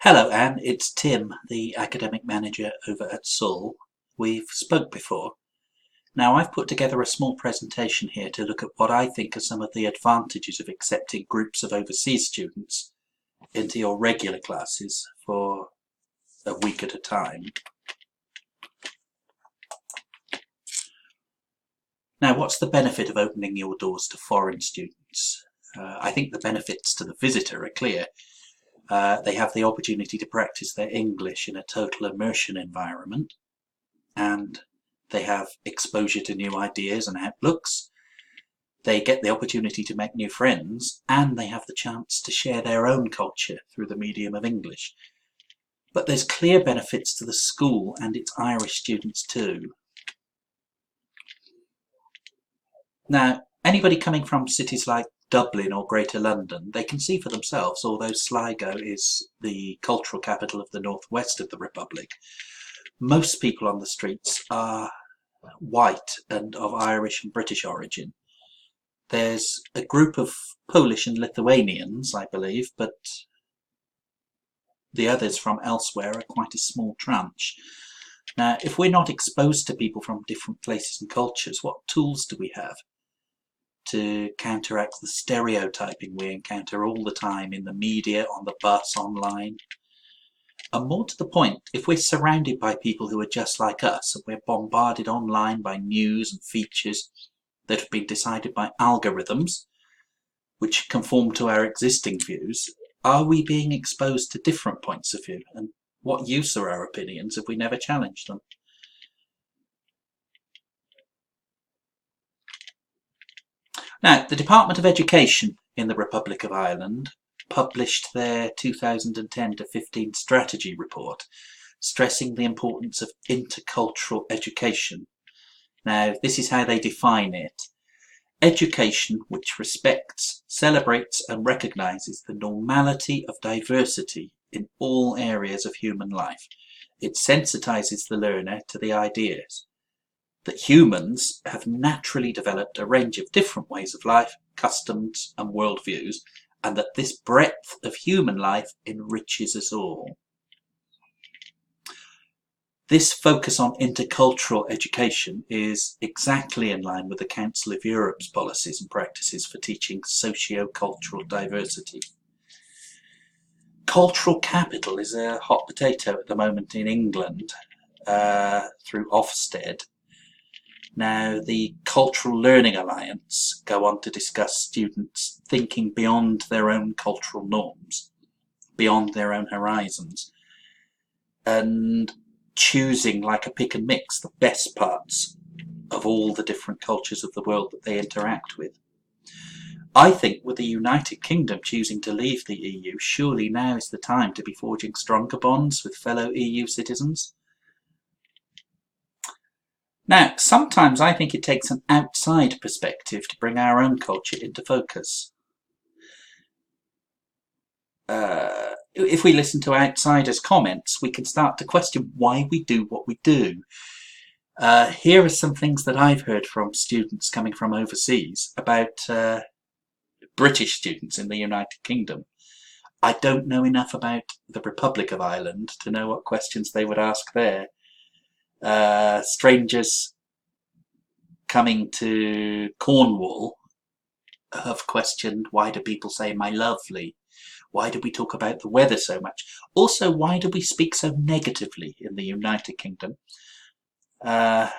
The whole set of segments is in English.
Hello Anne, it's Tim, the academic manager over at Seoul. We've spoke before. Now I've put together a small presentation here to look at what I think are some of the advantages of accepting groups of overseas students into your regular classes for a week at a time. Now what's the benefit of opening your doors to foreign students? I think the benefits to the visitor are clear. They have the opportunity to practice their English in a total immersion environment, and they have exposure to new ideas and outlooks. They get the opportunity to make new friends, and they have the chance to share their own culture through the medium of English. But there's clear benefits to the school and its Irish students too. Now, anybody coming from cities like Dublin or Greater London, they can see for themselves, although Sligo is the cultural capital of the northwest of the Republic, most people on the streets are white and of Irish and British origin. There's a group of Polish and Lithuanians, I believe, but the others from elsewhere are quite a small tranche. Now, if we're not exposed to people from different places and cultures, what tools do we have to counteract the stereotyping we encounter all the time in the media, on the bus, online? And more to the point, if we're surrounded by people who are just like us, and we're bombarded online by news and features that have been decided by algorithms, which conform to our existing views, are we being exposed to different points of view? And what use are our opinions if we never challenge them? Now, the Department of Education in the Republic of Ireland published their 2010 to 15 strategy report, stressing the importance of intercultural education. Now, this is how they define it. Education which respects, celebrates and recognises the normality of diversity in all areas of human life. It sensitises the learner to the ideas that humans have naturally developed a range of different ways of life, customs and worldviews, and that this breadth of human life enriches us all. This focus on intercultural education is exactly in line with the Council of Europe's policies and practices for teaching socio-cultural diversity. Cultural capital is a hot potato at the moment in England through Ofsted. Now, the Cultural Learning Alliance go on to discuss students thinking beyond their own cultural norms, beyond their own horizons, and choosing, like a pick and mix, the best parts of all the different cultures of the world that they interact with. I think with the United Kingdom choosing to leave the EU, surely now is the time to be forging stronger bonds with fellow EU citizens. Now, sometimes I think it takes an outside perspective to bring our own culture into focus. If we listen to outsiders' comments, we can start to question why we do what we do. Here are some things that I've heard from students coming from overseas about British students in the United Kingdom. I don't know enough about the Republic of Ireland to know what questions they would ask there. Strangers coming to Cornwall have questioned, why do people say my lovely? Why do we talk about the weather so much? Also, why do we speak so negatively in the United Kingdom? I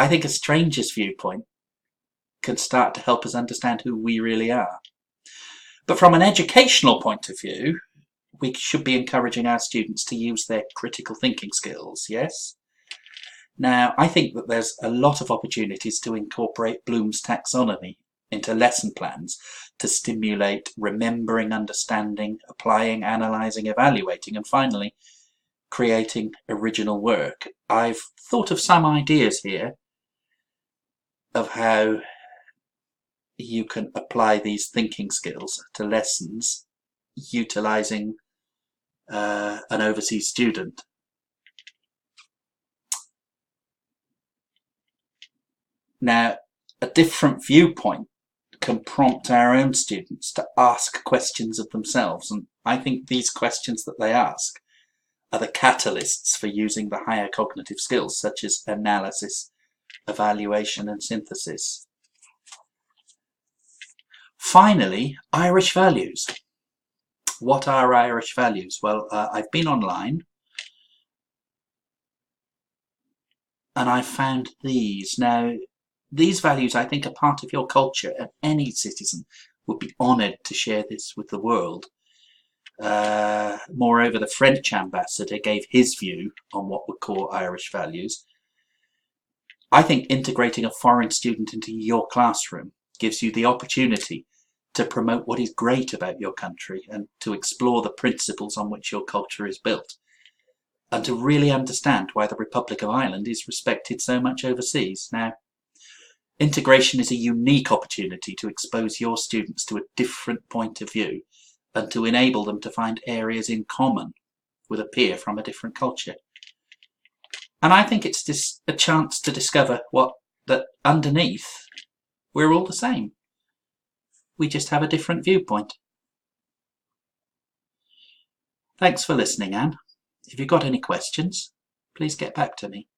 think a stranger's viewpoint can start to help us understand who we really are. But from an educational point of view, we should be encouraging our students to use their critical thinking skills, yes? Now, I think that there's a lot of opportunities to incorporate Bloom's taxonomy into lesson plans to stimulate remembering, understanding, applying, analysing, evaluating, and finally, creating original work. I've thought of some ideas here of how you can apply these thinking skills to lessons utilising an overseas student. Now, a different viewpoint can prompt our own students to ask questions of themselves, and I think these questions that they ask are the catalysts for using the higher cognitive skills, such as analysis, evaluation and synthesis. Finally, Irish values. What are Irish values? Well, I've been online and I've found these. Now, these values, I think, are part of your culture, and any citizen would be honoured to share this with the world. Moreover, the French ambassador gave his view on what we'd call Irish values. I think integrating a foreign student into your classroom gives you the opportunity to promote what is great about your country and to explore the principles on which your culture is built, and to really understand why the Republic of Ireland is respected so much overseas. Now, integration is a unique opportunity to expose your students to a different point of view and to enable them to find areas in common with a peer from a different culture. And I think it's just a chance to discover that underneath, we're all the same. We just have a different viewpoint. Thanks for listening, Anne. If you've got any questions, please get back to me.